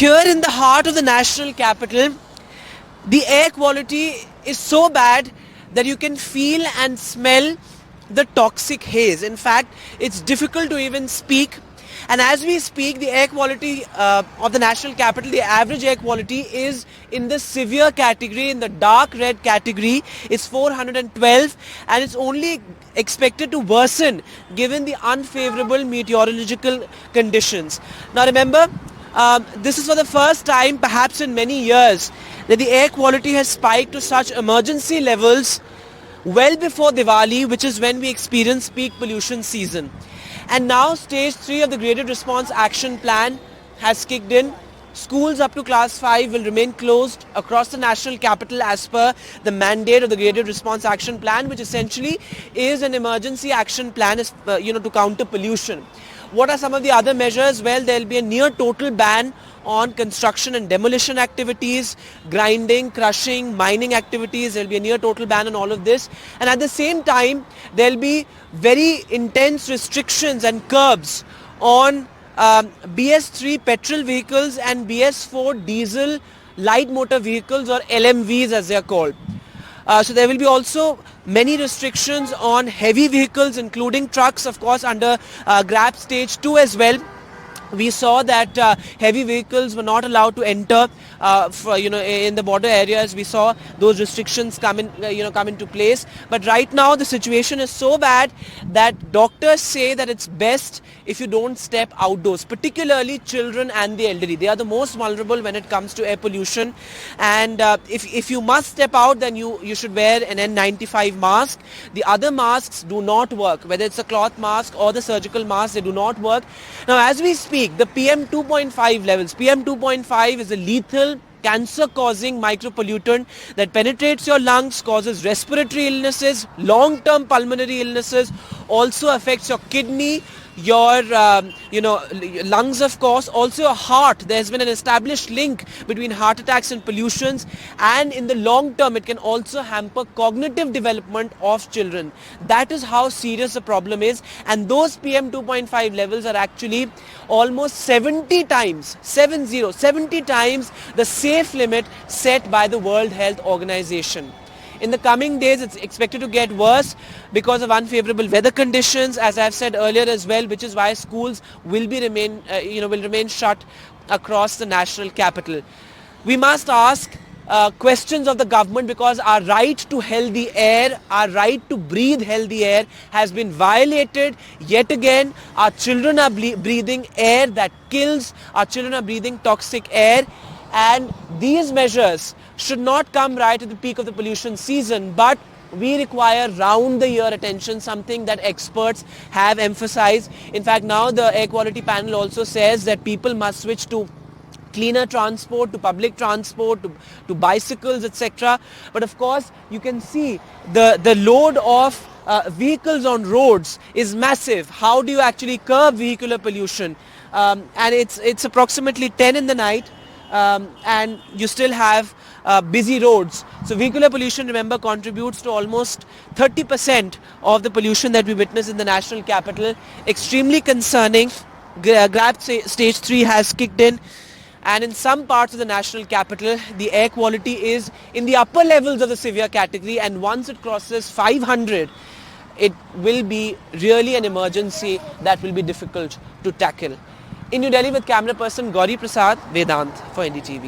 Here in the heart of the national capital, the air quality is so bad that you can feel and smell the toxic haze. In fact, it's difficult to even speak. And as we speak, the air quality of the national capital, the average air quality is in the severe category, in the dark red category. It's 412, and it's only expected to worsen given the unfavorable meteorological conditions. Now remember, this is for the first time perhaps in many years that the air quality has spiked to such emergency levels well before Diwali, which is when we experience peak pollution season. And now stage 3 of the Graded Response Action Plan has kicked in. Schools up to class 5 will remain closed across the national capital as per the mandate of the Graded Response Action Plan, which essentially is an emergency action plan to counter pollution. What are some of the other measures? Well, there will be a near total ban on construction and demolition activities, grinding, crushing, mining activities. There will be a near total ban on all of this. And at the same time, there will be very intense restrictions and curbs on BS3 petrol vehicles and BS4 diesel light motor vehicles, or LMVs as they are called. So there will be also many restrictions on heavy vehicles, including trucks, of course, under GRAP stage 2 as well. We saw that heavy vehicles were not allowed to enter in the border areas. We saw those restrictions come into place. But right now the situation is so bad that doctors say that it's best if you don't step outdoors, particularly children and the elderly. They are the most vulnerable when it comes to air pollution. And if you must step out, then you should wear an N95 mask. The other masks do not work, whether it's a cloth mask or the surgical mask, they do not work. Now as we speak, the PM 2.5 levels. PM 2.5 is a lethal cancer-causing micropollutant that penetrates your lungs, causes respiratory illnesses, long-term pulmonary illnesses, also affects your kidney, your lungs, of course, also your heart. There's been an established link between heart attacks and pollutions, and in the long term it can also hamper cognitive development of children. That is how serious the problem is, and those PM 2.5 levels are actually almost 70 times the safe limit set by the World Health Organization. In the coming days, it's expected to get worse because of unfavorable weather conditions, as I've said earlier as well, which is why schools will remain shut across the national capital. We must ask questions of the government, because our right to healthy air, our right to breathe healthy air has been violated yet again. Our children are breathing air that kills. Our children are breathing toxic air. And these measures should not come right at the peak of the pollution season, but we require round-the-year attention, something that experts have emphasized. In fact, now the air quality panel also says that people must switch to cleaner transport, to public transport, to bicycles, etc. But of course, you can see the load of vehicles on roads is massive. How do you actually curb vehicular pollution? And it's approximately 10 in the night. And you still have busy roads. So vehicular pollution, remember, contributes to almost 30% of the pollution that we witness in the national capital. Extremely concerning. GRAP stage 3 has kicked in, and in some parts of the national capital the air quality is in the upper levels of the severe category, and once it crosses 500, it will be really an emergency that will be difficult to tackle. In New Delhi with camera person Gauri Prasad, Vedant for NDTV.